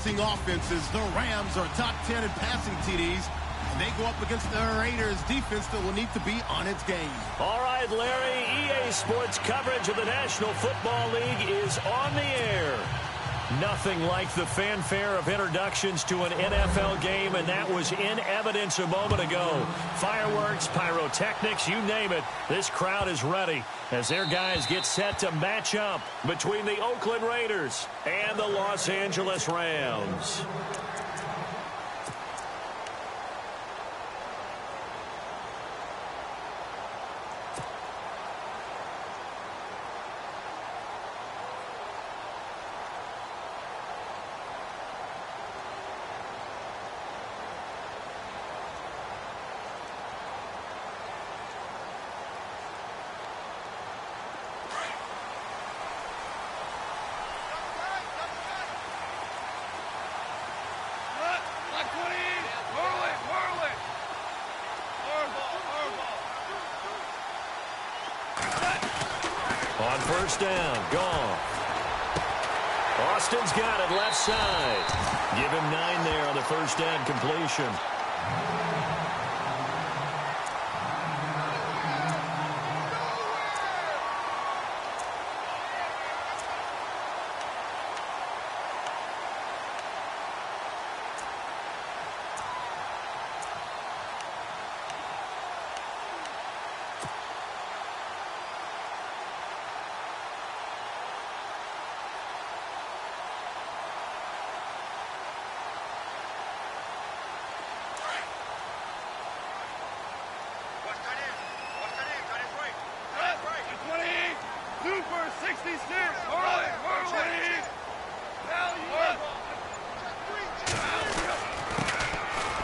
passing offenses. The Rams are top 10 in passing TDs. And they go up against the Raiders defense that will need to be on its game. All right, Larry, EA Sports coverage of the National Football League is on the air. Nothing like the fanfare of introductions to an NFL game, and that was in evidence a moment ago. Fireworks, pyrotechnics, you name it. This crowd is ready as their guys get set to match up between the Oakland Raiders and the Los Angeles Rams. On first down, gone. Austin's got it left side. Give him 9 there on the first down completion.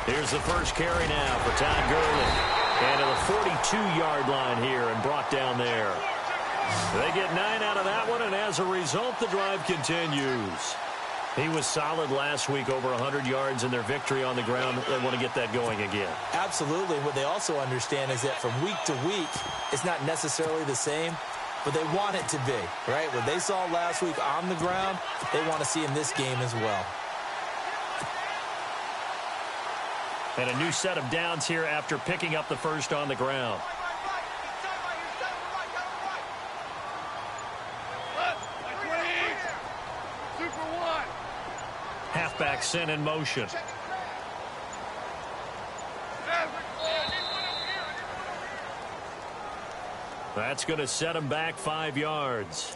Here's the first carry now for Todd Gurley. And to the 42-yard line here and brought down there. They get 9 out of that one, and as a result, the drive continues. He was solid last week, over 100 yards in their victory on the ground. They want to get that going again. Absolutely. What they also understand is that from week to week, it's not necessarily the same, but they want it to be, right? What they saw last week on the ground, they want to see in this game as well. And a new set of downs here after picking up the first on the ground. Halfback sent in motion. That's going to set him back 5 yards.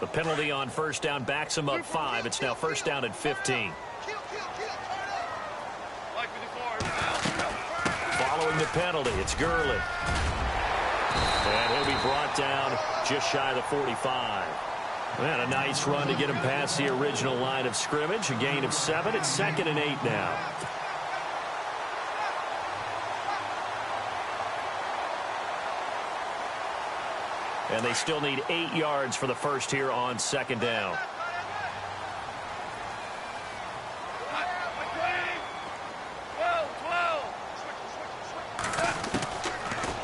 The penalty on first down backs him up 5. It's now first down at 15. Following the penalty, it's Gurley. And he'll be brought down just shy of the 45. And a nice run to get him past the original line of scrimmage. A gain of 7. It's 2nd and 8 now. And they still need 8 yards for the first here on 2nd down.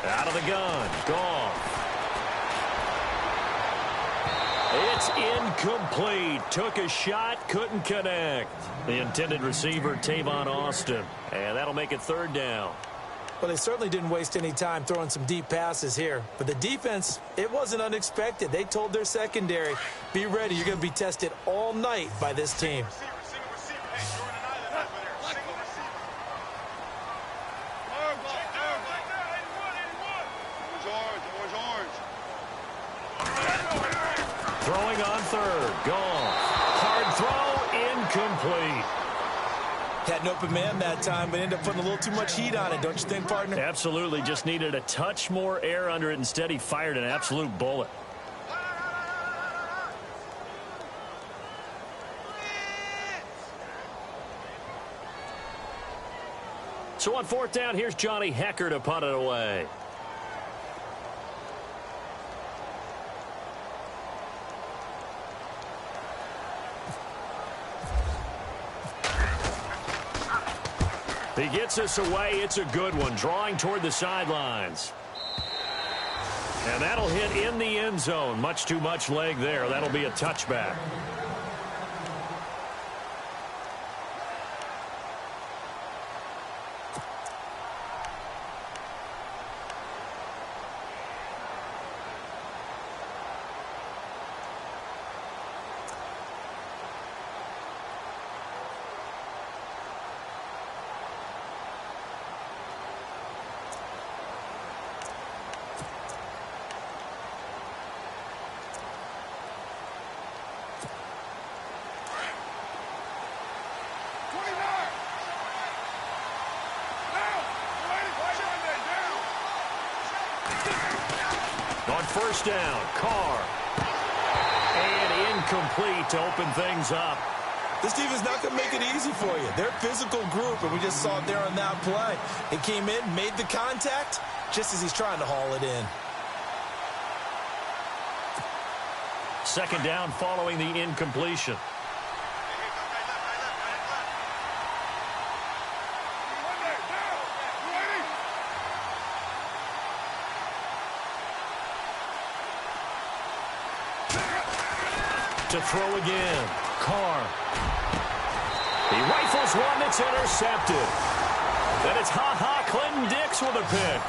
Out of the gun. Gone. It's incomplete. Took a shot, couldn't connect. The intended receiver, Tavon Austin. And that'll make it 3rd down. Well, they certainly didn't waste any time throwing some deep passes here. But the defense, it wasn't unexpected. They told their secondary, be ready. You're going to be tested all night by this team. Throwing on 3rd. Gone. Hard throw. Incomplete. Had an open man that time, but ended up putting a little too much heat on it, don't you think, partner? Absolutely. Just needed a touch more air under it. Instead, he fired an absolute bullet. So on fourth down, here's Johnny Hecker to punt it away. He gets us away. It's a good one, drawing toward the sidelines. And that'll hit in the end zone. Much too much leg there. That'll be a touchback. On first down, Carr. And incomplete to open things up. This team is not going to make it easy for you. They're a physical group, and we just saw it there on that play. He came in, made the contact, just as he's trying to haul it in. Second down following the incompletion. To throw again, Carr. He rifles one that's intercepted. And it's Clinton Dix with a pick.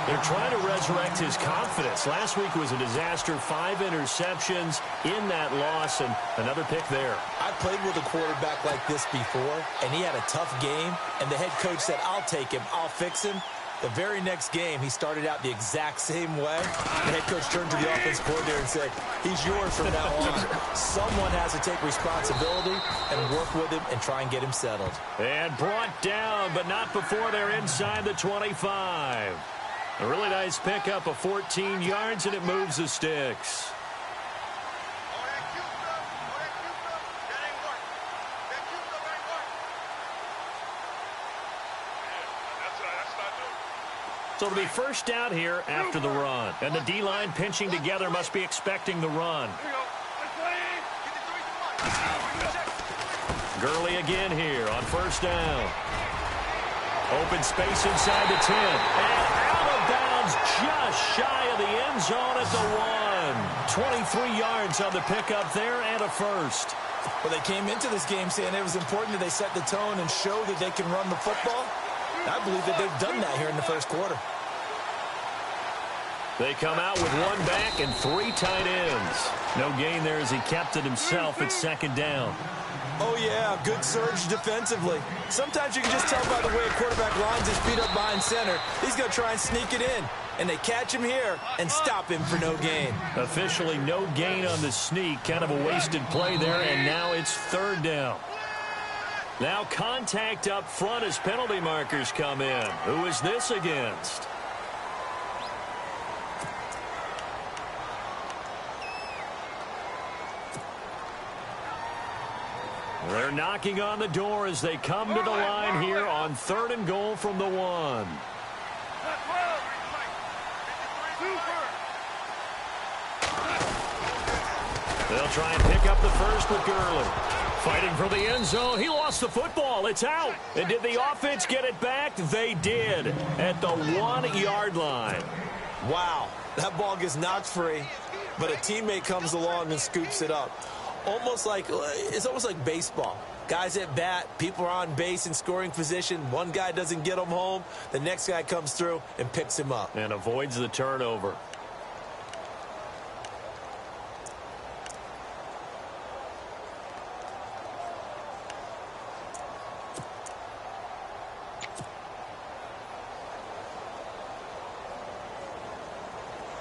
They're trying to resurrect his confidence. Last week was a disaster, 5 interceptions in that loss, and another pick there. I played with a quarterback like this before, and he had a tough game, and the head coach said, I'll take him, I'll fix him. The very next game, he started out the exact same way. The head coach turned to the offense coordinator and said, he's yours from now on. Someone has to take responsibility and work with him and try and get him settled. And brought down, but not before they're inside the 25. A really nice pickup of 14 yards, and it moves the sticks. So it'll be first down here after the run. And the D-line pinching together must be expecting the run. Gurley again here on first down. Open space inside the 10. And out of bounds just shy of the end zone at the 1. 23 yards on the pickup there and a first. Well, they came into this game saying it was important that they set the tone and show that they can run the football. I believe that they've done that here in the first quarter. They come out with one back and 3 tight ends. No gain there as he kept it himself at second down. Oh, yeah, good surge defensively. Sometimes you can just tell by the way a quarterback lines his feet up behind center. He's going to try and sneak it in. And they catch him here and stop him for no gain. Officially no gain on the sneak. Kind of a wasted play there, and now it's third down. Now contact up front as penalty markers come in. Who is this against? They're knocking on the door as they come to the line here on 3rd and goal from the 1. They'll try and pick up the first with Gurley. Fighting for the end zone. He lost the football. It's out. And did the offense get it back? They did at the 1-yard line. Wow. That ball gets knocked free, but a teammate comes along and scoops it up. It's almost like baseball. Guys at bat, people are on base in scoring position. One guy doesn't get him home. The next guy comes through and picks him up. And avoids the turnover.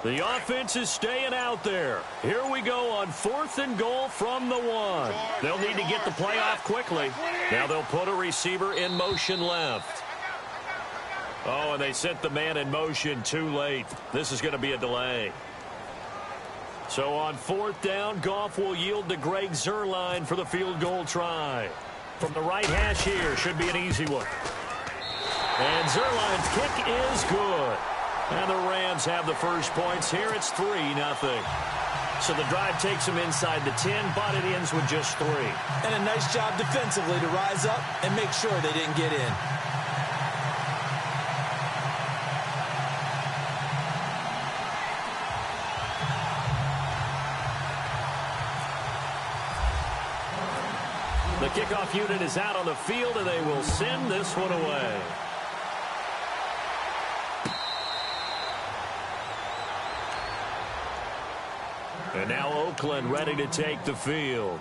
The offense is staying out there. Here we go on 4th and goal from the 1. They'll need to get the play off quickly. Now they'll put a receiver in motion left. Oh, and they sent the man in motion too late. This is going to be a delay. So on 4th down, Goff will yield to Greg Zuerlein for the field goal try. From the right hash here, should be an easy one. And Zerline's kick is good. And the Rams have the first points here. It's 3-0. So the drive takes them inside the 10, but it ends with just 3. And a nice job defensively to rise up and make sure they didn't get in. The kickoff unit is out on the field, and they will send this one away. And now Oakland ready to take the field.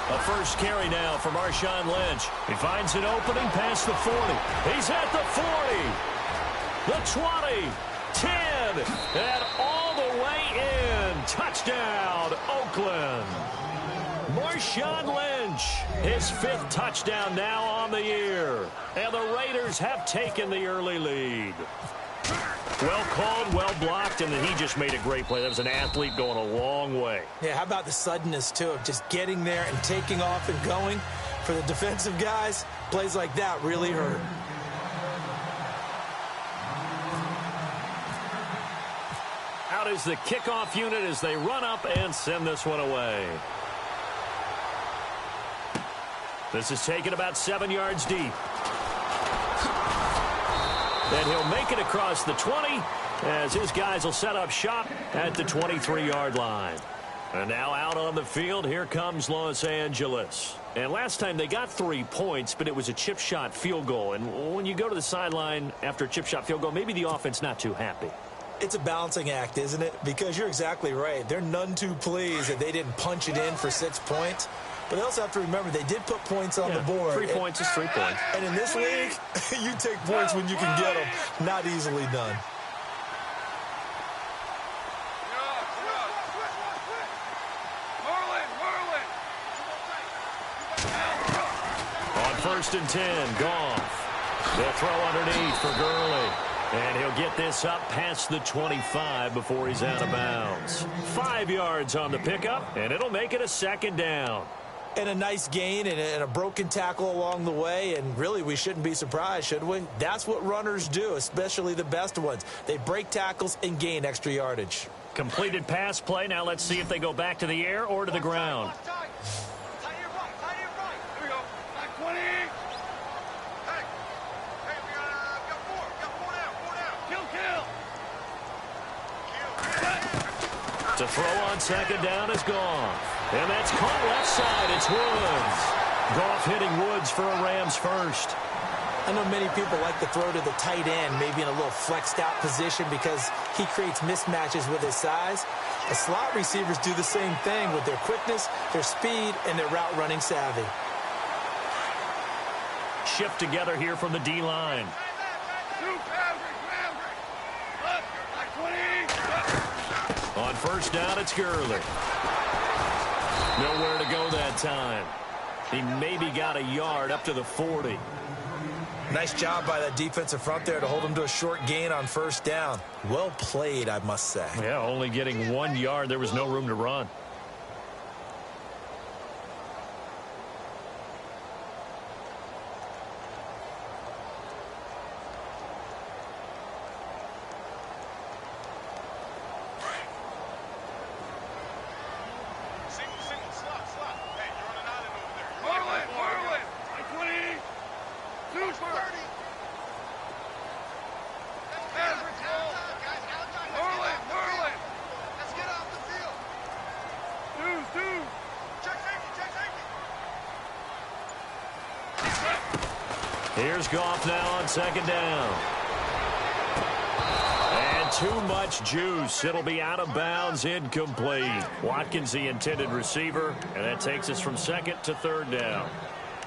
A first carry now for Marshawn Lynch. He finds an opening past the 40. He's at the 40. The 20. 10. And all the way in. Touchdown, Oakland. Marshawn Lynch, his 5th touchdown now on the year. And the Raiders have taken the early lead. Well called, well blocked, and then he just made a great play. That was an athlete going a long way. Yeah, how about the suddenness, too, of just getting there and taking off and going? For the defensive guys, plays like that really hurt. Out is the kickoff unit as they run up and send this one away. This is taken about 7 yards deep. And he'll make it across the 20 as his guys will set up shop at the 23-yard line. And now out on the field, here comes Los Angeles. And last time they got 3 points, but it was a chip shot field goal. And when you go to the sideline after a chip shot field goal, maybe the offense not too happy. It's a balancing act, isn't it? Because you're exactly right. They're none too pleased that they didn't punch it in for 6 points. But they also have to remember they did put points on the board. 3 points is 3 points. And in this league, you take points when you can get them. Not easily done. On 1st and 10, Goff. They'll throw underneath for Gurley. And he'll get this up past the 25 before he's out of bounds. 5 yards on the pickup, and it'll make it a 2nd down. And a nice gain and a broken tackle along the way. And really, we shouldn't be surprised, should we? That's what runners do, especially the best ones. They break tackles and gain extra yardage. Completed pass play. Now let's see if they go back to the air or to the ground. To throw on 2nd down is Goff. And that's caught left side. It's Woods. Goff hitting Woods for a Rams first. I know many people like to throw to the tight end, maybe in a little flexed out position because he creates mismatches with his size. The slot receivers do the same thing with their quickness, their speed, and their route running savvy. Shift together here from the D-line. On 1st down, it's Gurley. Nowhere to go that time. He maybe got a yard up to the 40. Nice job by that defensive front there to hold him to a short gain on 1st down. Well played, I must say. Yeah, only getting 1 yard. There was no room to run. Here's Goff now on 2nd down. And too much juice. It'll be out of bounds, incomplete. Watkins, the intended receiver, and that takes us from 2nd to 3rd down.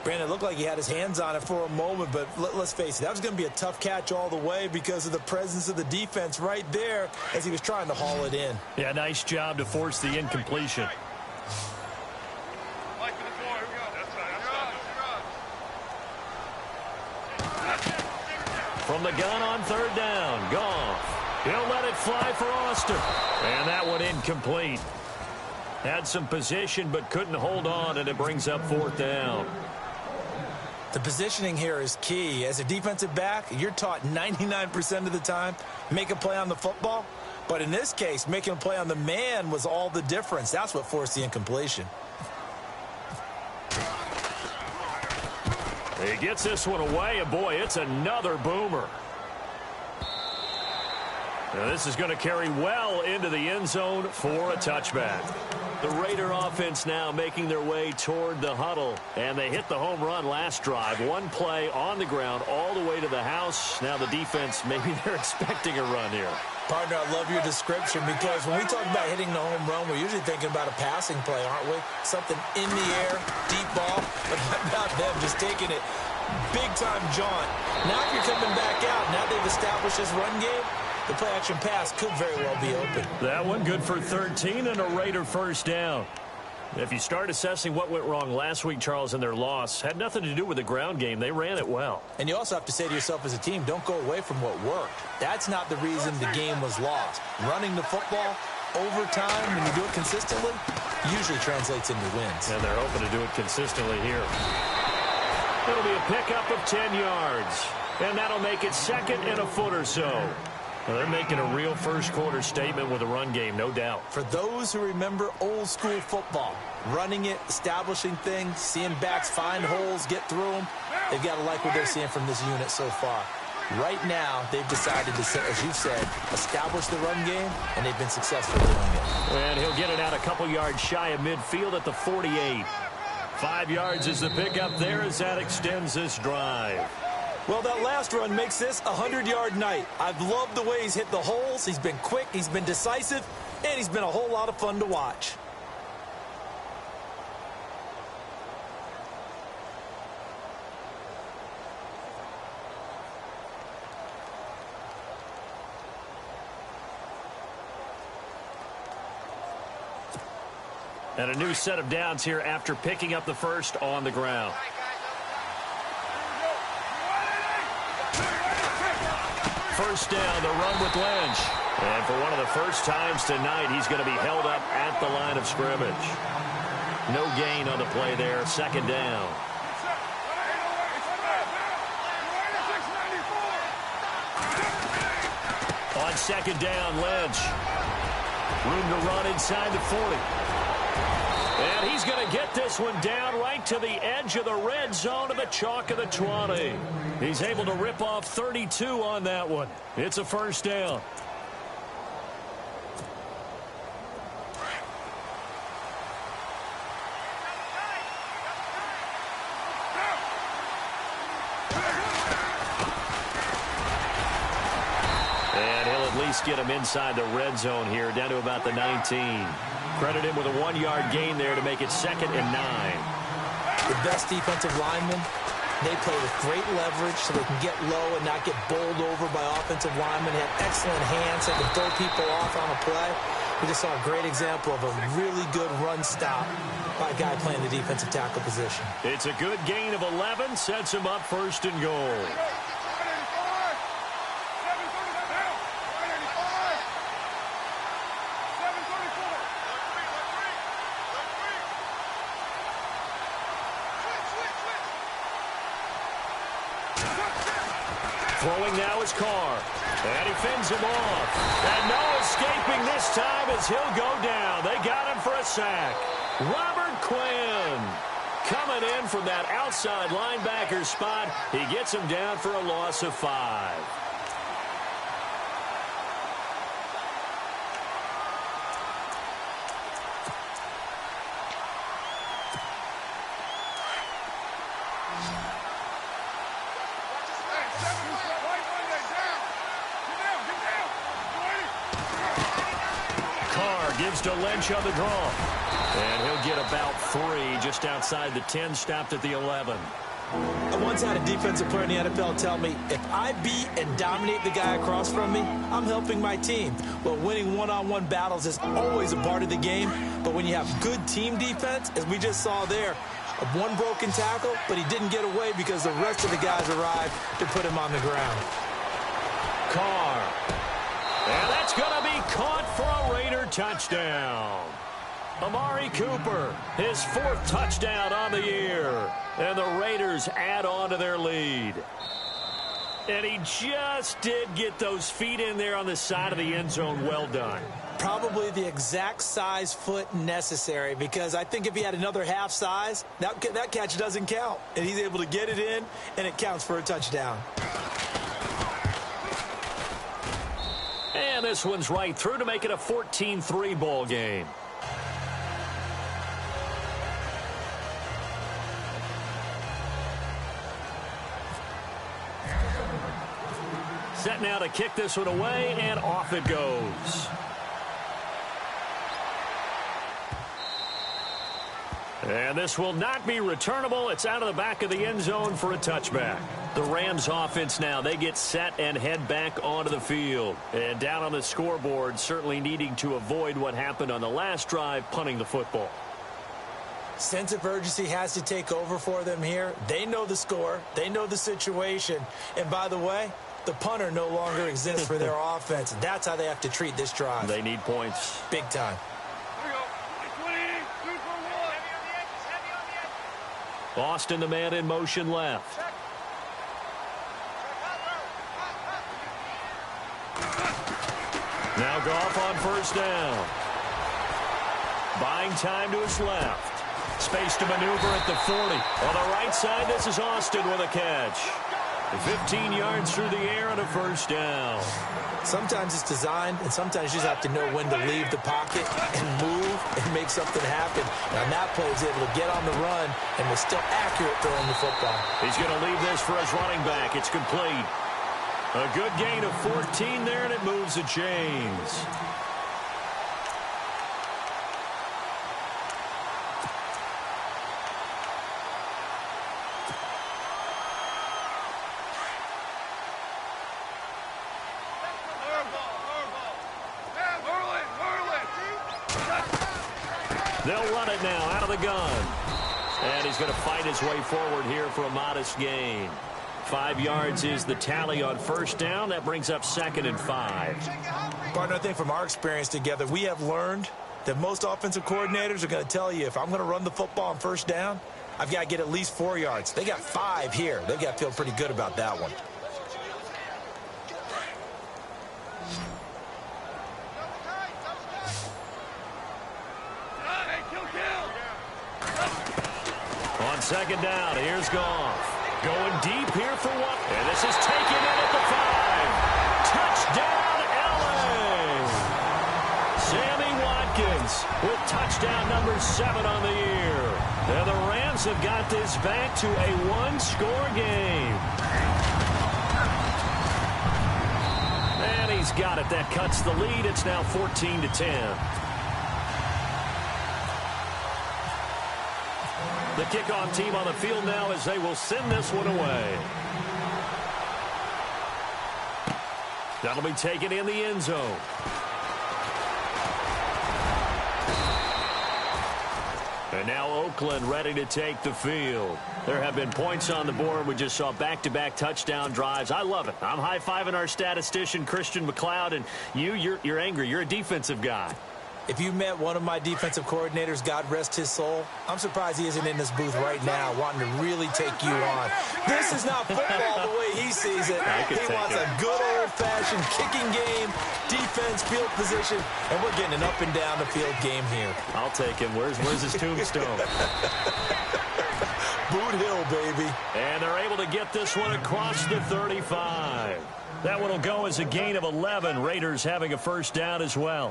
Brandon, it looked like he had his hands on it for a moment, but let's face it, that was going to be a tough catch all the way because of the presence of the defense right there as he was trying to haul it in. Yeah, nice job to force the incompletion. from the gun on third down. Goff. He'll let it fly for Austin. And that one incomplete. Had some position but couldn't hold on, and it brings up fourth down. The positioning here is key. As a defensive back, you're taught 99% of the time, make a play on the football. But in this case, making a play on the man was all the difference. That's what forced the incompletion. He gets this one away, and boy, it's another boomer. Now this is going to carry well into the end zone for a touchback. The Raider offense now making their way toward the huddle, and they hit the home run last drive. One play on the ground all the way to the house. Now the defense, maybe they're expecting a run here. Partner, I love your description, because when we talk about hitting the home run, we're usually thinking about a passing play, aren't we? Something in the air, deep ball, but how about them just taking it big-time jaunt. Now if you're coming back out, now they've established this run game, the play-action pass could very well be open. That one good for 13 and a Raider first down. If you start assessing what went wrong last week, Charles, in their loss, had nothing to do with the ground game. They ran it well. And you also have to say to yourself as a team, don't go away from what worked. That's not the reason the game was lost. Running the football over time, when you do it consistently, usually translates into wins. And they're hoping to do it consistently here. It'll be a pickup of 10 yards. And that'll make it second and a foot or so. Well, they're making a real first-quarter statement with a run game, no doubt. For those who remember old-school football, running it, establishing things, seeing backs find holes, get through them, they've got to like what they're seeing from this unit so far. Right now, they've decided to, as you said, establish the run game, and they've been successful doing it. And he'll get it out a couple yards shy of midfield at the 48. 5 yards is the pickup there as that extends this drive. Well, that last run makes this a 100-yard night. I've loved the way he's hit the holes. He's been quick, he's been decisive, and he's been a whole lot of fun to watch. And a new set of downs here after picking up the first on the ground. First down, the run with Lynch. And for one of the first times tonight, he's going to be held up at the line of scrimmage. No gain on the play there, second down. On second down, Lynch. Room to run inside the 40. And he's going to get this one down right to the edge of the red zone of the chalk of the 20. He's able to rip off 32 on that one. It's a first down. And he'll at least get him inside the red zone here, down to about the 19. Credit him with a 1-yard gain there to make it second and 9. The best defensive linemen, they play with great leverage so they can get low and not get bowled over by offensive linemen. They have excellent hands. They can throw people off on a play. We just saw a great example of a really good run stop by a guy playing the defensive tackle position. It's a good gain of 11, sets him up first and goal. Throwing now is Carr. And he fends him off. And no escaping this time as he'll go down. They got him for a sack. Robert Quinn coming in from that outside linebacker spot. He gets him down for a loss of 5. Gives to Lynch on the draw. And he'll get about 3 just outside the 10, stopped at the 11. I once had a defensive player in the NFL tell me, if I beat and dominate the guy across from me, I'm helping my team. Well, winning one-on-one battles is always a part of the game, but when you have good team defense, as we just saw there, one broken tackle, but he didn't get away because the rest of the guys arrived to put him on the ground. Carr. And that's going to be caught for a Raider touchdown. Amari Cooper, his 4th touchdown on the year. And the Raiders add on to their lead. And he just did get those feet in there on the side of the end zone. Well done. Probably the exact size foot necessary, because I think if he had another half size, that catch doesn't count. And he's able to get it in, and it counts for a touchdown. And this one's right through to make it a 14-3 ball game. Set now to kick this one away, and off it goes. And this will not be returnable. It's out of the back of the end zone for a touchback. The Rams offense now, they get set and head back onto the field. And down on the scoreboard, certainly needing to avoid what happened on the last drive, punting the football. Sense of urgency has to take over for them here. They know the score. They know the situation. And by the way, the punter no longer exists for their offense. That's how they have to treat this drive. They need points. Big time. Boston, the man in motion left. Now Goff on first down. Buying time to his left. Space to maneuver at the 40. On the right side, this is Austin with a catch. 15 yards through the air and a first down. Sometimes it's designed, and sometimes you just have to know when to leave the pocket and move and make something happen. And on that play, he was able to get on the run and was still accurate throwing the football. He's going to leave this for his running back. It's complete. A good gain of 14 there, and it moves the chains. They'll run it now out of the gun. And he's going to fight his way forward here for a modest gain. 5 yards is the tally on first down. That brings up 2nd and 5. Partner, I think from our experience together, we have learned that most offensive coordinators are going to tell you, if I'm going to run the football on first down, I've got to get at least 4 yards. They got 5 here. They've got to feel pretty good about that one. On second down, here's Goff. Going deep here for one. And this is taken in at the 5. Touchdown, LA! Sammy Watkins with touchdown number 7 on the year. And the Rams have got this back to a 1-score game. And he's got it. That cuts the lead. It's now 14-10. The kickoff team on the field now as they will send this one away. That'll be taken in the end zone. And now Oakland ready to take the field. There have been points on the board. We just saw back-to-back touchdown drives. I love it. I'm high-fiving our statistician, Christian McLeod, and you're angry. You're a defensive guy. If you met one of my defensive coordinators, God rest his soul, I'm surprised he isn't in this booth right now wanting to really take you on. This is not football the way he sees it. He wants a good old-fashioned kicking game, defense, field position, and we're getting an up-and-down-the-field game here. I'll take him. Where's his tombstone? Boot Hill, baby. And they're able to get this one across the 35. That one will go as a gain of 11. Raiders having a first down as well.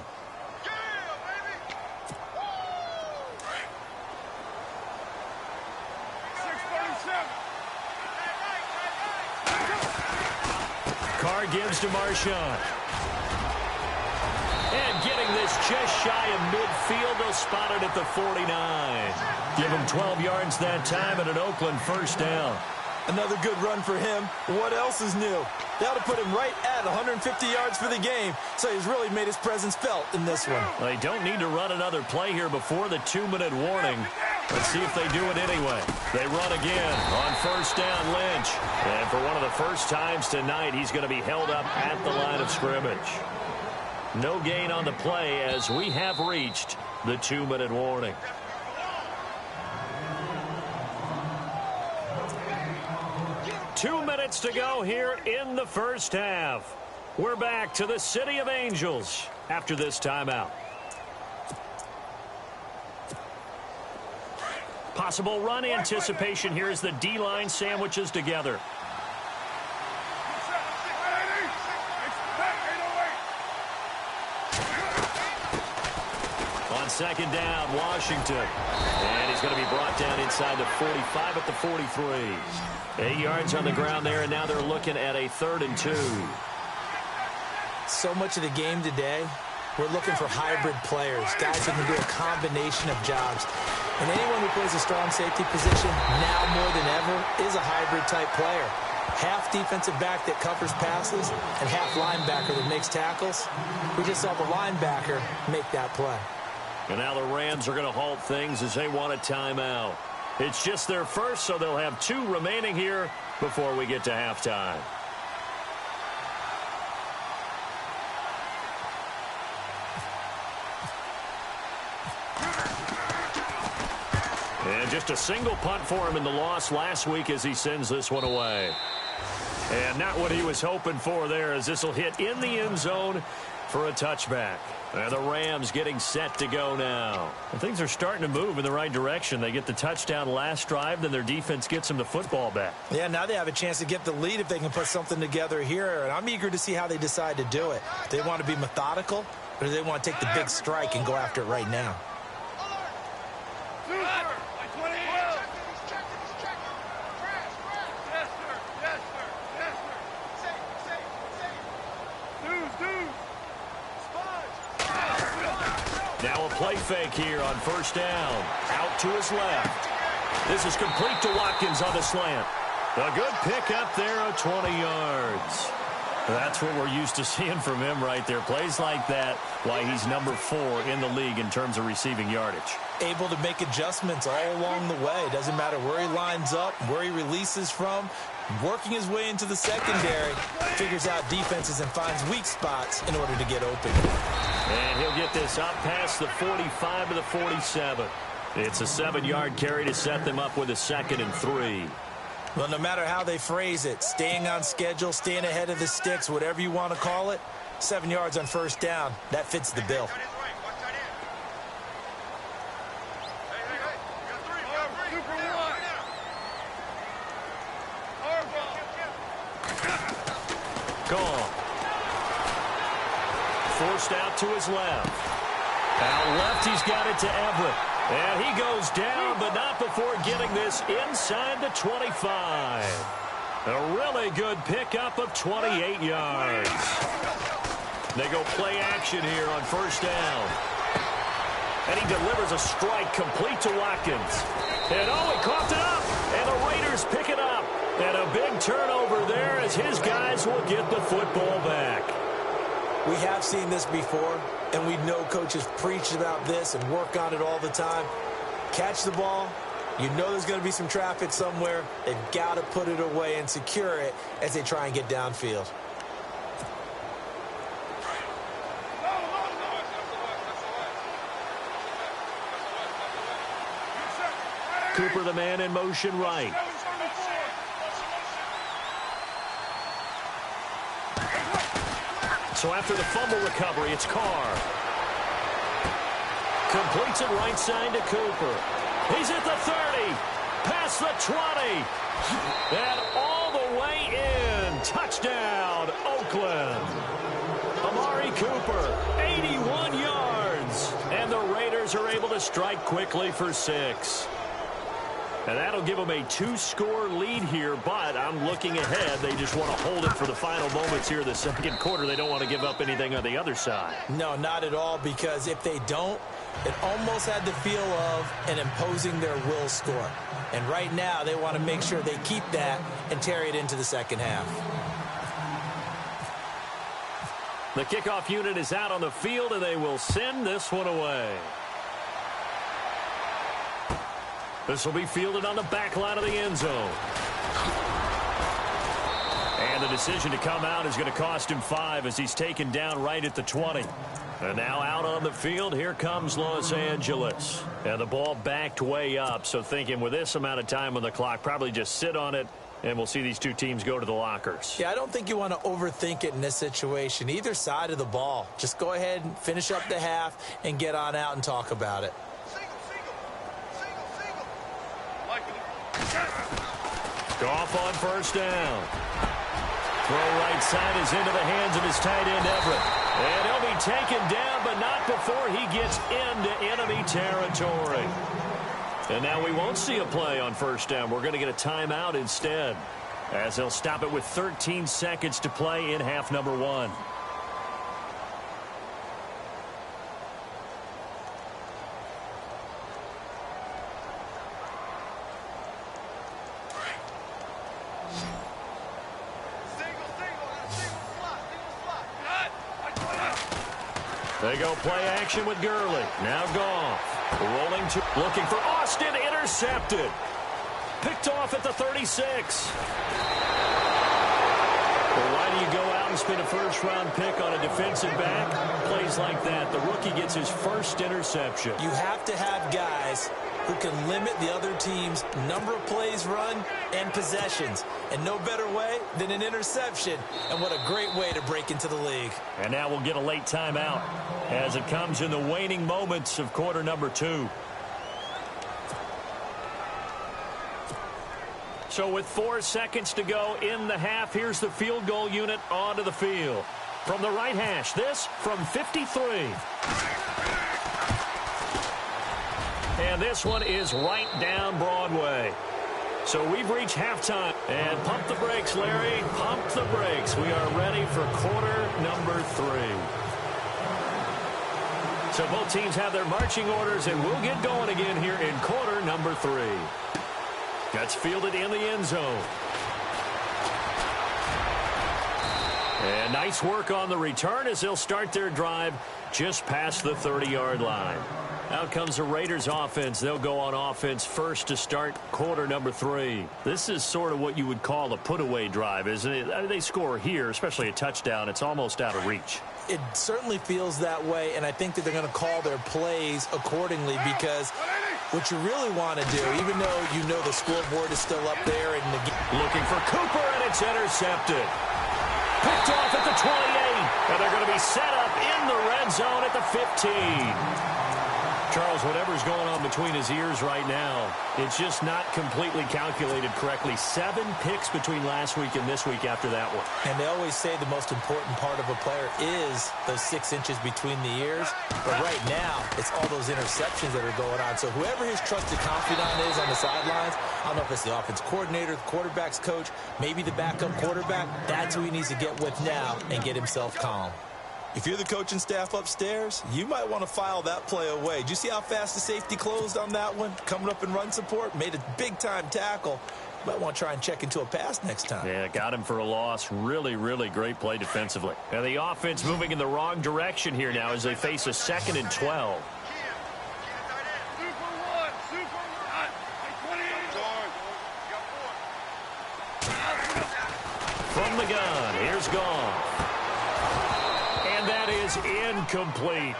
Carr gives to Marshawn. And getting this just shy of midfield. They'll spot it at the 49. Give him 12 yards that time and an Oakland first down. Another good run for him. What else is new? That'll put him right at 150 yards for the game. So he's really made his presence felt in this one. They don't need to run another play here before the 2-minute warning. Let's see if they do it anyway. They run again on first down, Lynch. And for one of the first times tonight, he's going to be held up at the line of scrimmage. No gain on the play as we have reached the 2-minute warning. Two minutes to go here in the first half. We're back to the City of Angels after this timeout. Possible run anticipation here as the D-line sandwiches together. On second down, Washington. And he's going to be brought down inside the 45 at the 43. 8 yards on the ground there, and now they're looking at a 3rd and 2. So much of the game today, we're looking for hybrid players, guys who can do a combination of jobs. And anyone who plays a strong safety position, now more than ever, is a hybrid-type player. Half defensive back that covers passes and half linebacker that makes tackles. We just saw the linebacker make that play. And now the Rams are going to halt things as they want a timeout. It's just their first, so they'll have 2 remaining here before we get to halftime. And just a single punt for him in the loss last week as he sends this one away. And not what he was hoping for there, as this will hit in the end zone for a touchback. And the Rams getting set to go now. And things are starting to move in the right direction. They get the touchdown last drive, then their defense gets them the football back. Yeah, now they have a chance to get the lead if they can put something together here. And I'm eager to see how they decide to do it. Do they want to be methodical, or do they want to take the big strike and go after it right now? Now a play fake here on first down. Out to his left. This is complete to Watkins on the slant. A good pickup there of 20 yards. That's what we're used to seeing from him right there. Plays like that, why he's number 4 in the league in terms of receiving yardage. Able to make adjustments all along the way. Doesn't matter where he lines up, where he releases from. Working his way into the secondary, figures out defenses and finds weak spots in order to get open. And he'll get this up past the 45 to the 47. It's a 7-yard carry to set them up with a 2nd and 3. Well, no matter how they phrase it, staying on schedule, staying ahead of the sticks, whatever you want to call it, 7 yards on first down, that fits the bill. Gone. Forced out to his left. Out left, he's got it to Everett. And he goes down, but not before getting this inside the 25. A really good pickup of 28 yards. They go play action here on first down. And he delivers a strike complete to Watkins. And oh, he coughed it up. And the Raiders pick it up. And a big turnover there as his guys will get the football back. We have seen this before, and we know coaches preach about this and work on it all the time. Catch the ball. You know there's going to be some traffic somewhere. They've got to put it away and secure it as they try and get downfield. Cooper, the man in motion right. So after the fumble recovery, it's Carr. Completes it right side to Cooper. He's at the 30. Past the 20. And all the way in. Touchdown, Oakland. Amari Cooper, 81 yards. And the Raiders are able to strike quickly for 6. And that'll give them a 2-score lead here, but I'm looking ahead. They just want to hold it for the final moments here in the second quarter. They don't want to give up anything on the other side. No, not at all, because if they don't, it almost had the feel of an imposing their will score. And right now, they want to make sure they keep that and carry it into the second half. The kickoff unit is out on the field, and they will send this one away. This will be fielded on the back line of the end zone. And the decision to come out is going to cost him 5 as he's taken down right at the 20. And now out on the field, here comes Los Angeles. And the ball backed way up, so thinking with this amount of time on the clock, probably just sit on it, and we'll see these two teams go to the lockers. Yeah, I don't think you want to overthink it in this situation. Either side of the ball. Just go ahead and finish up the half and get on out and talk about it. Goff on first down. Throw right side is into the hands of his tight end, Everett. And he'll be taken down, but not before he gets into enemy territory. And now we won't see a play on first down. We're going to get a timeout instead, as they'll stop it with 13 seconds to play in half number 1. They go play action with Gurley. Now Goff. Rolling to looking for Austin. Intercepted. Picked off at the 36. Well, why do you go out and spend a first-round pick on a defensive back? Plays like that. The rookie gets his first interception. You have to have guys who can limit the other team's number of plays run and possessions. And no better way than an interception. And what a great way to break into the league. And now we'll get a late timeout as it comes in the waning moments of quarter number 2. So with 4 seconds to go in the half, here's the field goal unit onto the field. From the right hash, this from 53. And this one is right down Broadway. So we've reached halftime. And pump the brakes, Larry. Pump the brakes. We are ready for quarter number 3. So both teams have their marching orders, and we'll get going again here in quarter number 3. Gets fielded in the end zone. And nice work on the return as they'll start their drive just past the 30-yard line. Out comes the Raiders offense. They'll go on offense first to start quarter number 3. This is sort of what you would call a put-away drive, isn't it? I mean, they score here, especially a touchdown. It's almost out of reach. It certainly feels that way, and I think that they're going to call their plays accordingly because what you really want to do, even though you know the scoreboard is still up there. And looking for Cooper, and it's intercepted. Picked off at the 28, and they're going to be set up in the red zone at the 15. Charles, whatever's going on between his ears right now, it's just not completely calculated correctly. 7 picks between last week and this week after that one. And they always say the most important part of a player is those 6 inches between the ears. But right now, it's all those interceptions that are going on. So whoever his trusted confidant is on the sidelines, I don't know if it's the offense coordinator, the quarterback's coach, maybe the backup quarterback, that's who he needs to get with now and get himself calm. If you're the coaching staff upstairs, you might want to file that play away. Did you see how fast the safety closed on that one? Coming up in run support, made a big-time tackle. You might want to try and check into a pass next time. Yeah, got him for a loss. Really, really great play defensively. And the offense moving in the wrong direction here now as they face a 2nd and 12. From the gun, here's Goff. That is incomplete.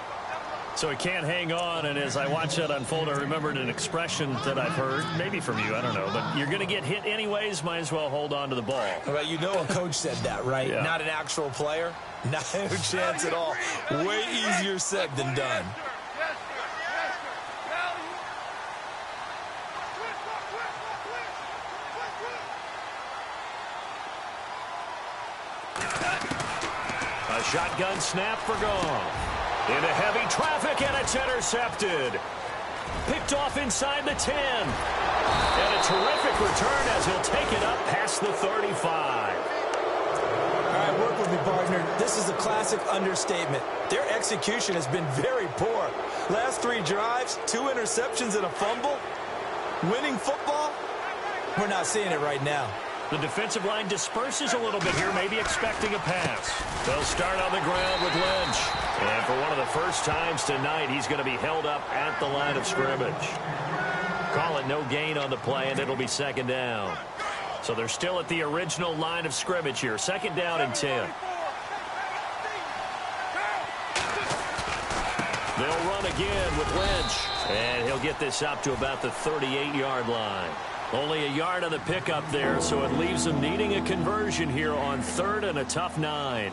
So he can't hang on, and as I watch that unfold, I remembered an expression that I've heard, maybe from you, I don't know, but you're going to get hit anyways, might as well hold on to the ball. Well, you know a coach said that, right? Yeah. Not an actual player? Not a chance at all. Way easier said than done. A shotgun snap for Goff. Into heavy traffic, and it's intercepted. Picked off inside the 10. And a terrific return as he'll take it up past the 35. All right, work with me, partner. This is a classic understatement. Their execution has been very poor. Last 3 drives, 2 interceptions and a fumble. Winning football? We're not seeing it right now. The defensive line disperses a little bit here, maybe expecting a pass. They'll start on the ground with Lynch. And for one of the first times tonight, he's going to be held up at the line of scrimmage. call it no gain on the play, and it'll be second down. So they're still at the original line of scrimmage here. Second down and 10. They'll run again with Lynch. And he'll get this up to about the 38-yard line. Only a yard on the pickup there, so it leaves them needing a conversion here on 3rd and a tough 9.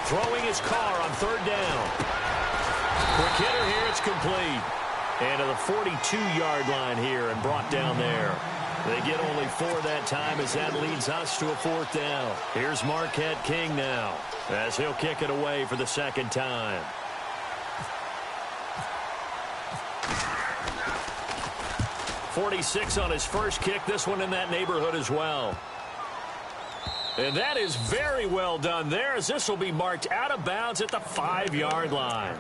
Throwing his car on 3rd down. Quick hitter here, it's complete. And to the 42-yard line here and brought down there. They get only 4 that time as that leads us to a 4th down. Here's Marquette King now as he'll kick it away for the second time. .46 on his first kick. This one in that neighborhood as well. And that is very well done there, as this will be marked out of bounds at the 5-yard line.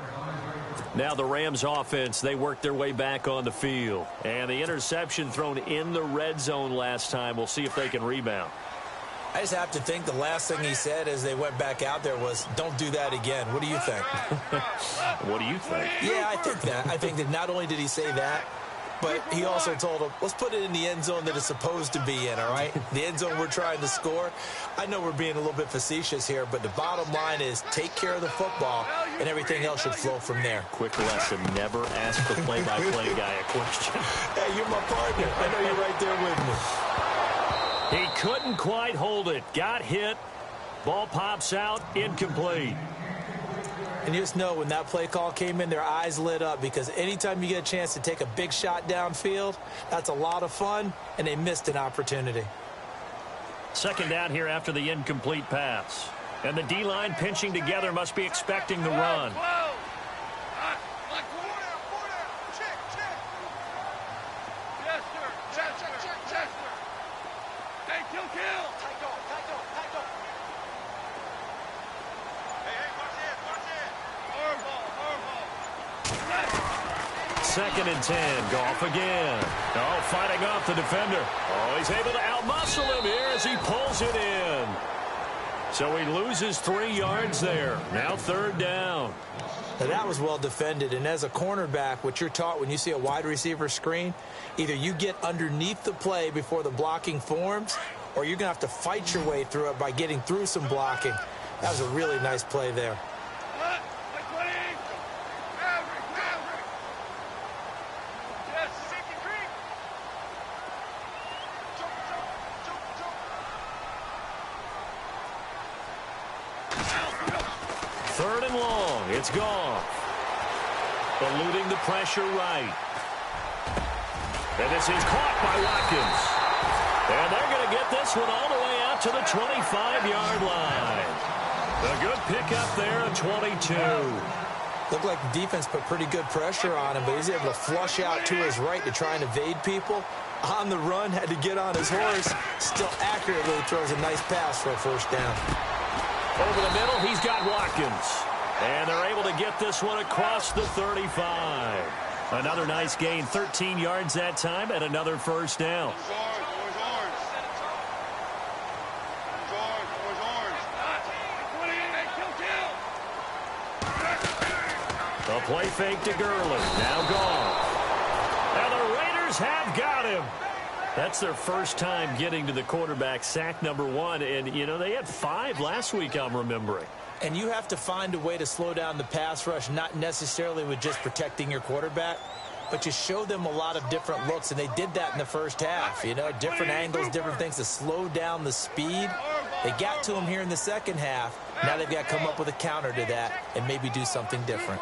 Now the Rams offense, they work their way back on the field. And the interception thrown in the red zone last time. We'll see if they can rebound. I just have to think the last thing he said as they went back out there was, don't do that again. What do you think? What do you think? Yeah, I think that. I think that not only did he say that, but he also told him, let's put it in the end zone that it's supposed to be in, all right? The end zone we're trying to score. I know we're being a little bit facetious here, but the bottom line is take care of the football, and everything else should flow from there. Quick lesson, never ask the play-by-play guy a question. Hey, you're my partner. I know you're right there with me. He couldn't quite hold it. Got hit. Ball pops out, incomplete. And you just know when that play call came in, their eyes lit up, because anytime you get a chance to take a big shot downfield, that's a lot of fun, and they missed an opportunity. Second down here after the incomplete pass. And the D-line pinching together must be expecting the run. Second and 10. Goff again. Oh, fighting off the defender. Oh, he's able to outmuscle him here as he pulls it in. So he loses 3 yards there. Now 3rd down. Now that was well defended, and as a cornerback, what you're taught when you see a wide receiver screen, either you get underneath the play before the blocking forms, or you're going to have to fight your way through it by getting through some blocking. That was a really nice play there. Third and long. It's gone. Eluding the pressure right. And this is caught by Watkins. And they're going to get this one all the way out to the 25-yard line. A good pickup there at 22. Looked like the defense put pretty good pressure on him, but he's able to flush out to his right to try and evade people. On the run, had to get on his horse. Still accurately throws a nice pass for a first down. Over the middle, he's got Watkins. And they're able to get this one across the 35. Another nice gain, 13 yards that time, and another first down. A play fake to Gurley. Now gone. And the Raiders have got him. That's their first time getting to the quarterback, sack number 1. And, you know, they had 5 last week, I'm remembering. And you have to find a way to slow down the pass rush, not necessarily with just protecting your quarterback, but you show them a lot of different looks, and they did that in the first half. You know, different angles, different things to slow down the speed. They got to him here in the second half. Now they've got to come up with a counter to that and maybe do something different.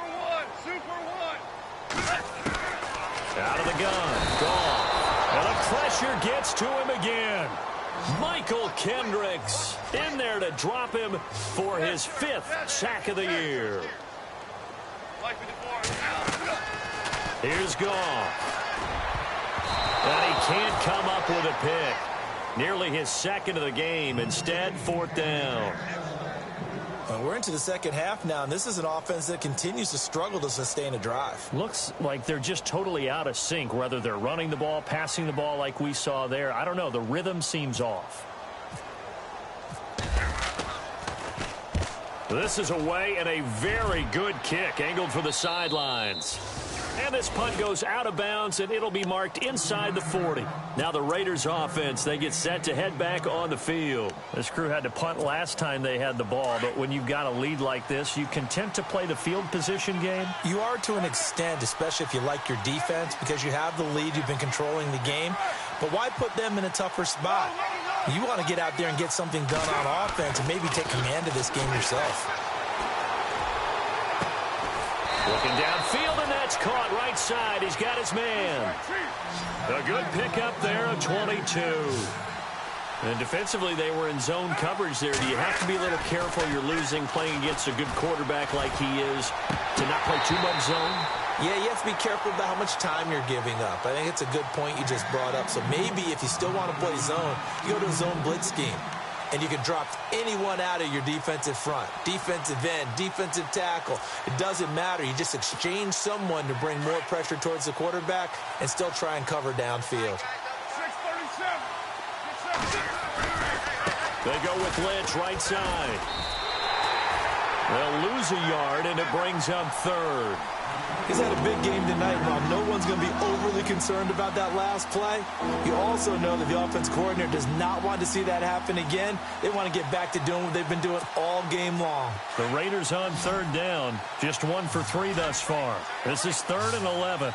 Out of the gun. Gone. And the pressure gets to him again. Michael Kendricks in there to drop him for his 5th sack of the year. Here's Goff. And he can't come up with a pick. Nearly his 2nd of the game. Instead, 4th down. Well, we're into the second half now, and this is an offense that continues to struggle to sustain a drive. Looks like they're just totally out of sync, whether they're running the ball, passing the ball like we saw there. I don't know. The rhythm seems off. This is away and a very good kick, angled for the sidelines. And this punt goes out of bounds, and it'll be marked inside the 40. Now the Raiders offense, they get set to head back on the field. This crew had to punt last time they had the ball, but when you've got a lead like this, you content to play the field position game? You are to an extent, especially if you like your defense, because you have the lead, you've been controlling the game. But why put them in a tougher spot? You want to get out there and get something done on offense and maybe take command of this game yourself. Looking downfield, and that's caught right side. He's got his man. A good pickup there, a 22. And defensively, they were in zone coverage there. Do you have to be a little careful? You're losing, playing against a good quarterback like he is, to not play too much zone? Yeah, you have to be careful about how much time you're giving up. I think it's a good point you just brought up. So maybe if you still want to play zone, you go to a zone blitz scheme. And you can drop anyone out of your defensive front, defensive end, defensive tackle. It doesn't matter. You just exchange someone to bring more pressure towards the quarterback and still try and cover downfield. They go with Lynch right side. They'll lose a yard, and it brings up third. He's had a big game tonight, and while no one's going to be overly concerned about that last play, you also know that the offense coordinator does not want to see that happen again. They want to get back to doing what they've been doing all game long. The Raiders on third down, just 1 for 3 thus far. This is 3rd and 11.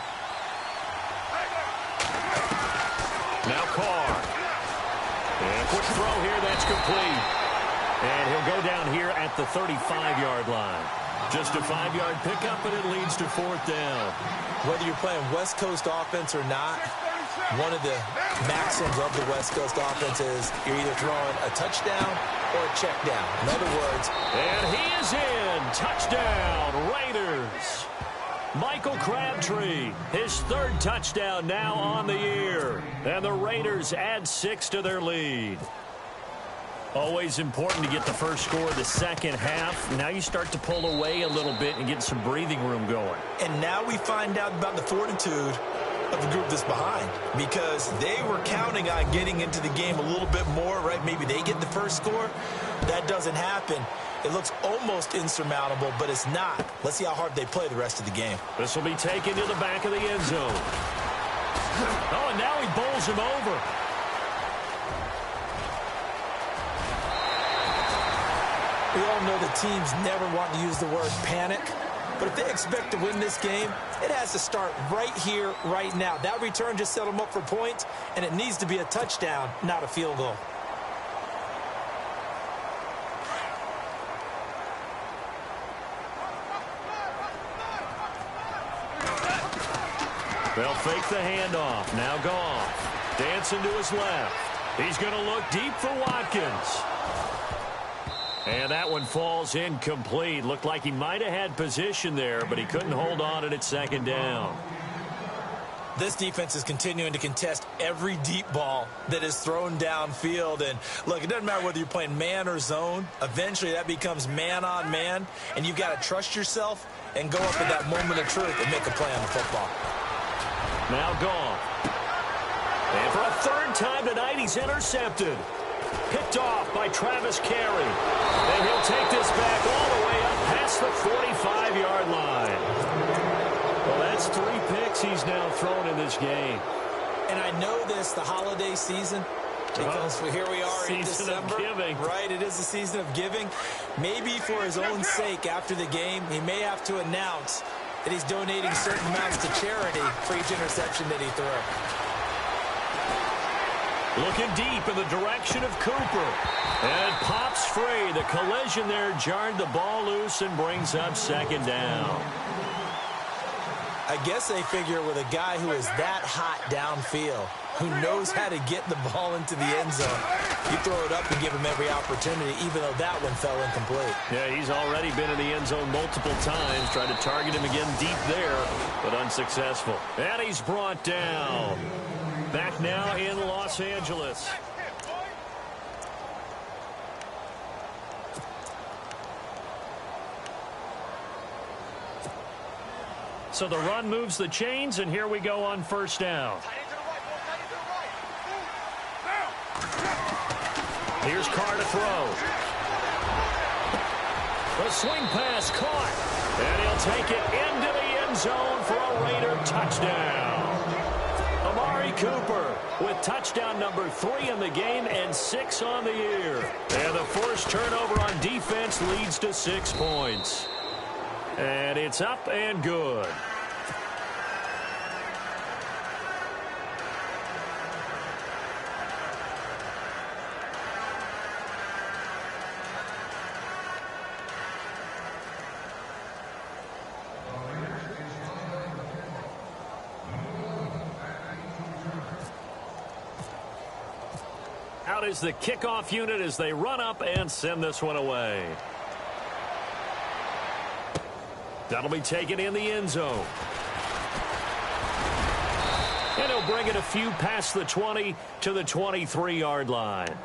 Now Carr. And quick throw here, that's complete. And he'll go down here at the 35-yard line. Just a 5-yard pickup, and it leads to 4th down. Whether you're playing West Coast offense or not, one of the maxims of the West Coast offense is you're either throwing a touchdown or a check down. In other words. And he is in. Touchdown, Raiders. Michael Crabtree, his 3rd touchdown now on the year. And the Raiders add 6 to their lead. Always important to get the first score of the second half. Now you start to pull away a little bit and get some breathing room going. And now we find out about the fortitude of the group that's behind, because they were counting on getting into the game a little bit more, right? Maybe they get the first score. That doesn't happen. It looks almost insurmountable, but it's not. Let's see how hard they play the rest of the game. This will be taken to the back of the end zone. Oh, and now he bowls him over. We all know that teams never want to use the word panic, but if they expect to win this game, it has to start right here, right now. That return just set them up for points, and it needs to be a touchdown, not a field goal. They'll fake the handoff. Now Goff. Dancing to his left. He's going to look deep for Watkins. And that one falls incomplete. Looked like he might have had position there, but he couldn't hold on at 2nd down. This defense is continuing to contest every deep ball that is thrown downfield. And, look, it doesn't matter whether you're playing man or zone. Eventually, that becomes man-on-man, and you've got to trust yourself and go up at that moment of truth and make a play on the football. Now Goff. And for a 3rd time tonight, he's intercepted. Picked off by Travis Carey. And he'll take this back all the way up past the 45-yard line. Well, that's 3 picks he's now thrown in this game. And I know this, the holiday season, because here we are in December. Season of giving. Right, it is the season of giving. Maybe for his own sake after the game, he may have to announce that he's donating certain amounts to charity for each interception that he threw. Looking deep in the direction of Cooper. And pops free. The collision there jarred the ball loose and brings up 2nd down. I guess they figure with a guy who is that hot downfield, who knows how to get the ball into the end zone, you throw it up and give him every opportunity, even though that one fell incomplete. Yeah, he's already been in the end zone multiple times. Tried to target him again deep there, but unsuccessful. And he's brought down. Back now in Los So the run moves the chains, and here we go on first down. Here's Carr to throw. The swing pass caught. And he'll take it into the end zone for a Raider touchdown. Amari Cooper with touchdown number 3 in the game and 6 on the year. And the forced turnover on defense leads to 6 points. And it's up and good. Out is the kickoff unit as they run up and send this one away. That'll be taken in the end zone. And he'll bring it a few past the 20 to the 23-yard line.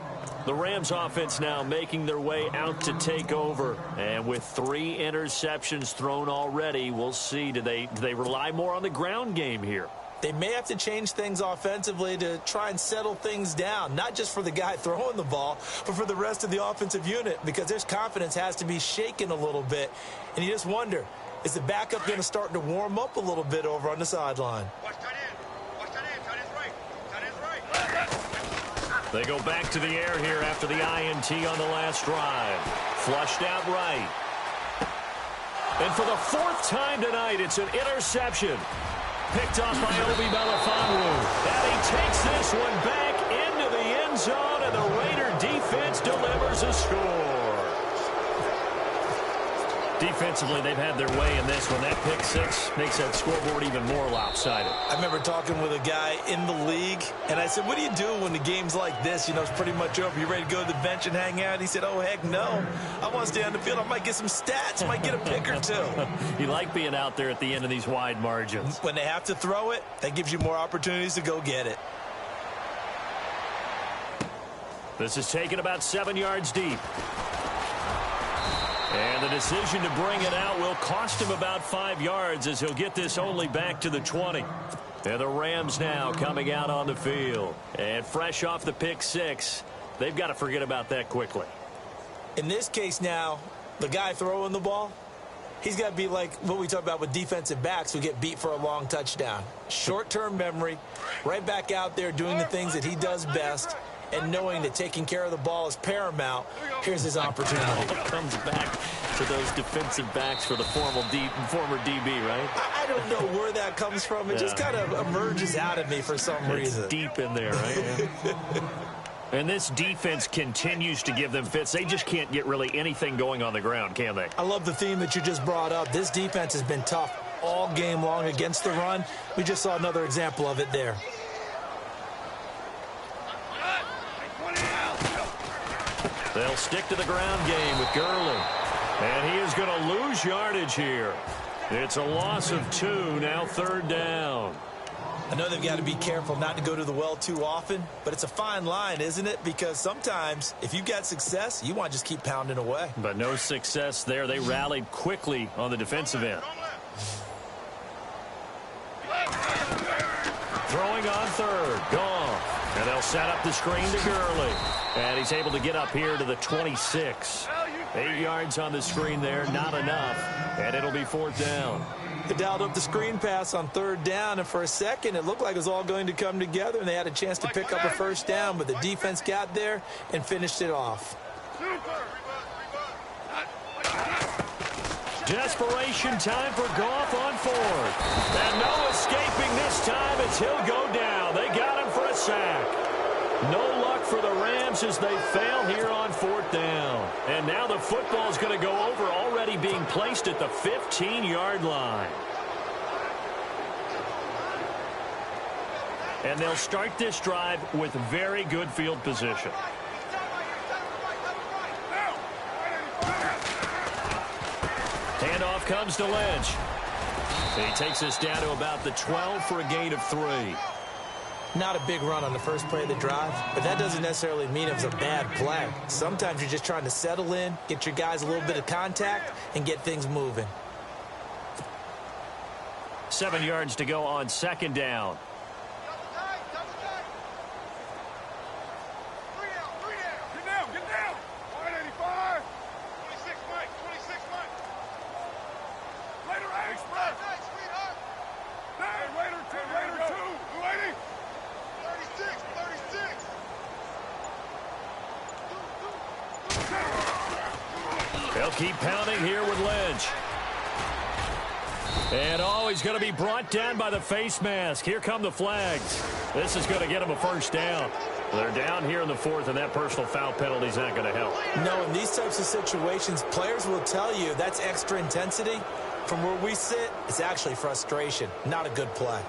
The Rams offense now making their way out to take over. And with 3 interceptions thrown already, we'll see. Do they rely more on the ground game here? They may have to change things offensively to try and settle things down, not just for the guy throwing the ball, but for the rest of the offensive unit, because their confidence has to be shaken a little bit. And you just wonder, is the backup going to start to warm up a little bit over on the sideline? They go back to the air here after the INT on the last drive. Flushed out right. And for the 4th time tonight, it's an interception. Picked off by Obi Melifonwu. And he takes this one back into the end zone, and the Raider defense delivers a score. Defensively, they've had their way in this one. That pick 6 makes that scoreboard even more lopsided. I remember talking with a guy in the league, and I said, what do you do when the game's like this? You know, it's pretty much over. You ready to go to the bench and hang out? He said, oh, heck no. I want to stay on the field. I might get some stats. I might get a pick or 2. You like being out there at the end of these wide margins. When they have to throw it, that gives you more opportunities to go get it. This is taken about 7 yards deep. And the decision to bring it out will cost him about 5 yards as he'll get this only back to the 20. And the Rams now coming out on the field. And fresh off the pick 6, they've got to forget about that quickly. In this case now, the guy throwing the ball, he's got to be like what we talk about with defensive backs who get beat for a long touchdown. Short-term memory, right back out there doing the things that he does best, and knowing that taking care of the ball is paramount. Here's his opportunity. Comes back to those defensive backs for the former DB, right? I don't know where that comes from. It just kind of emerges out of me for some reason. It's deep in there, right? Yeah. And this defense continues to give them fits. They just can't get really anything going on the ground, can they? I love the theme that you just brought up. This defense has been tough all game long against the run. We just saw another example of it there. They'll stick to the ground game with Gurley. And he is going to lose yardage here. It's a loss of 2, now 3rd down. I know they've got to be careful not to go to the well too often, but it's a fine line, isn't it? Because sometimes if you've got success, you want to just keep pounding away. But no success there. They rallied quickly on the defensive end. Throwing on 3rd. Gone. And they'll set up the screen to Gurley. And he's able to get up here to the 26. 8 yards on the screen there, not enough. And it'll be 4th down. They dialed up the screen pass on 3rd down, and for a second it looked like it was all going to come together, and they had a chance to pick up a 1st down, but the defense got there and finished it off. Desperation time for Goff on 4th. And no escaping this time as he'll go down. They got him for a sack. No luck for the Rams as they fail here on 4th down. And now the football is going to go over, already being placed at the 15-yard line. And they'll start this drive with very good field position. Handoff comes to Lynch. He takes this down to about the 12 for a gain of 3. Not a big run on the first play of the drive, but that doesn't necessarily mean it was a bad play. Sometimes you're just trying to settle in, get your guys a little bit of contact, and get things moving. 7 yards to go on second down. They'll keep pounding here with Lynch. And he's going to be brought down by the face mask. Here come the flags. This is going to get him a first down. They're down here in the fourth, and that personal foul penalty is not going to help. No, in these types of situations, players will tell you that's extra intensity. From where we sit, it's actually frustration. Not a good play.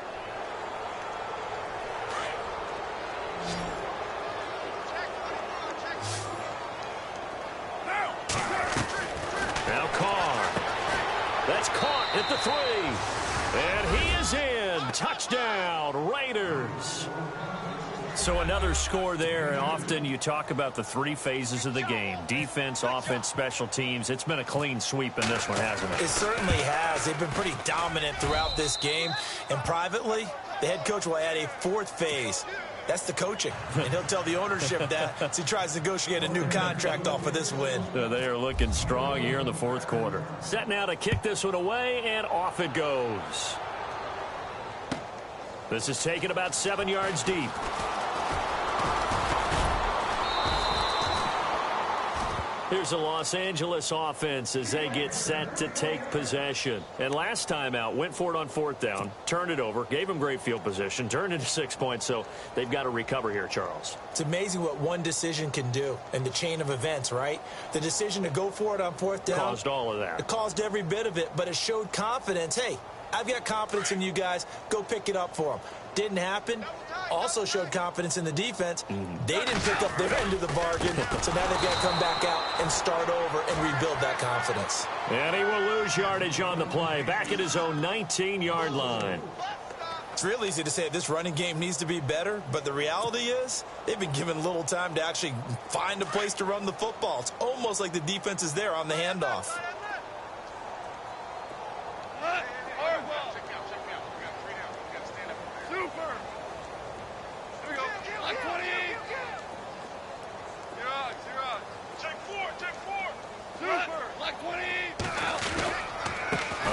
Now Carr. That's caught at the 3. And he is in. Touchdown, Raiders. So another score there, and often you talk about the 3 phases of the game. Defense, offense, special teams. It's been a clean sweep in this one, hasn't it? It certainly has. They've been pretty dominant throughout this game. And privately, the head coach will add a 4th phase. That's the coaching. And he'll tell the ownership that as he tries to negotiate a new contract off of this win. They are looking strong here in the fourth quarter. Set now to kick this one away, and off it goes. This is taken about 7 yards deep. Here's the Los Angeles offense as they get set to take possession. And last time out, went for it on 4th down, turned it over, gave them great field position, turned into 6 points, so they've got to recover here, Charles. It's amazing what one decision can do in the chain of events, right? The decision to go for it on 4th down caused all of that. It caused every bit of it, but it showed confidence. Hey, I've got confidence in you guys. Go pick it up for them. Didn't happen. Also showed confidence in the defense. They didn't pick up their end of the bargain, so now they've got to come back out and start over and rebuild that confidence. And he will lose yardage on the play, back at his own 19-yard line. It's real easy to say this running game needs to be better, but the reality is they've been given little time to actually find a place to run the football. It's almost like the defense is there on the handoff.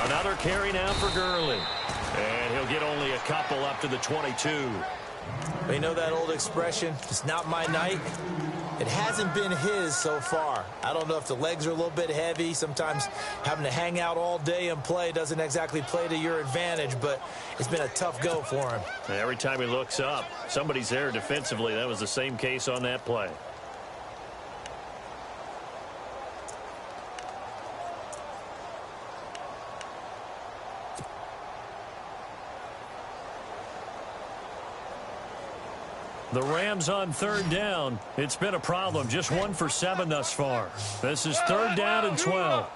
Another carry now for Gurley. And he'll get only a couple up to the 22. You know that old expression, it's not my night? It hasn't been his so far. I don't know if the legs are a little bit heavy. Sometimes having to hang out all day and play doesn't exactly play to your advantage, but it's been a tough go for him. Every time he looks up, somebody's there defensively. That was the same case on that play. The Rams on 3rd down. It's been a problem. Just 1 for 7 thus far. This is 3rd down and 12.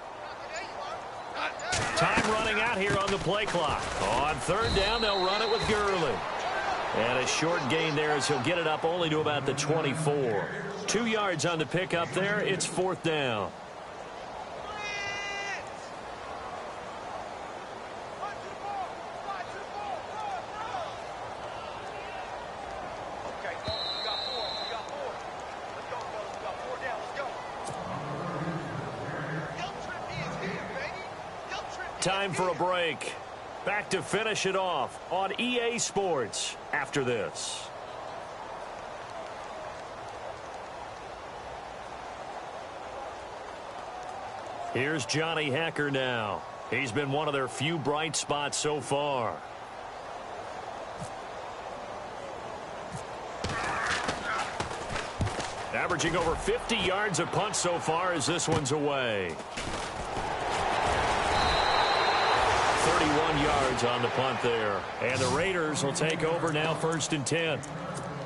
Time running out here on the play clock. On 3rd down, they'll run it with Gurley. And a short gain there as he'll get it up only to about the 24. 2 yards on the pickup there. It's 4th down. Time for a break. Back to finish it off on EA Sports after this. Here's Johnny Hecker now. He's been one of their few bright spots so far. Averaging over 50 yards a punt so far as this one's away. 31 yards on the punt there. And the Raiders will take over now 1st and 10.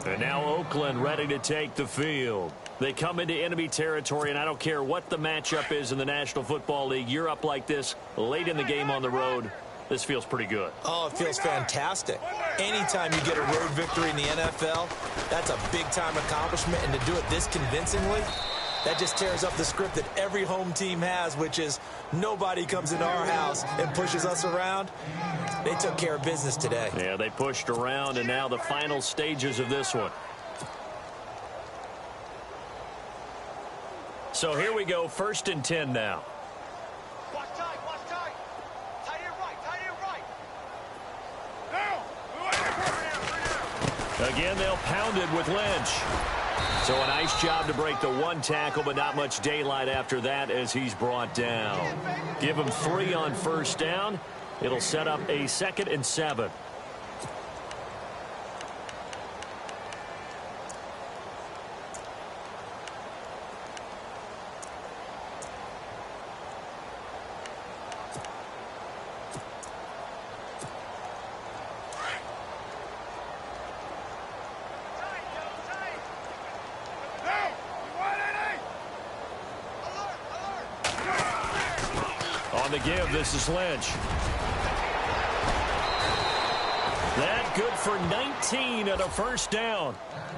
And now Oakland ready to take the field. They come into enemy territory, and I don't care what the matchup is in the National Football League. You're up like this late in the game on the road. This feels pretty good. Oh, it feels fantastic. Anytime you get a road victory in the NFL, that's a big-time accomplishment. And to do it this convincingly, That just tears up the script that every home team has, which is nobody comes into our house and pushes us around. They took care of business today. Yeah, they pushed around, and now the final stages of this one. So here we go, 1st and 10 now. Watch tight, watch tight. Tight end right, tight end right. Again, they'll pound it with Lynch. So a nice job to break the one tackle, but not much daylight after that as he's brought down. Give him 3 on 1st down. It'll set up a 2nd and 7. On the give, this is Lynch. That good for 19 and a 1st down.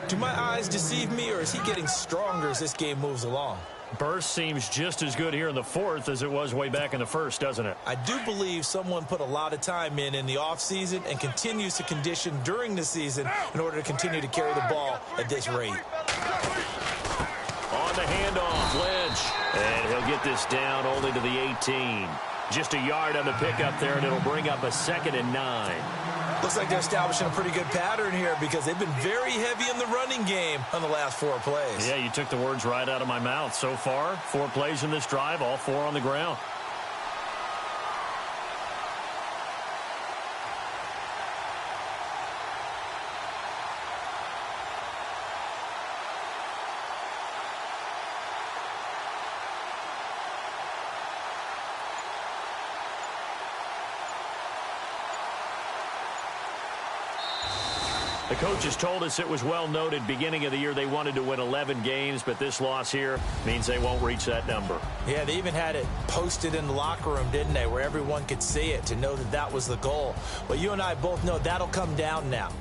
Do my eyes deceive me, or is he getting stronger as this game moves along? Burst seems just as good here in the 4th as it was way back in the 1st, doesn't it? I do believe someone put a lot of time in the offseason and continues to condition during the season in order to continue to carry the ball at this rate. On the handoff, Lynch. And he'll get this down only to the 18. Just a yard on the pickup there, and it'll bring up a 2nd and 9. Looks like they're establishing a pretty good pattern here because they've been very heavy in the running game on the last 4 plays. Yeah, you took the words right out of my mouth. So far, 4 plays in this drive, all 4 on the ground. The coaches told us it was well noted beginning of the year they wanted to win 11 games, but this loss here means they won't reach that number. Yeah, they even had it posted in the locker room, didn't they, where everyone could see it to know that that was the goal. But you and I both know that'll come down now.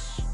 Lock's.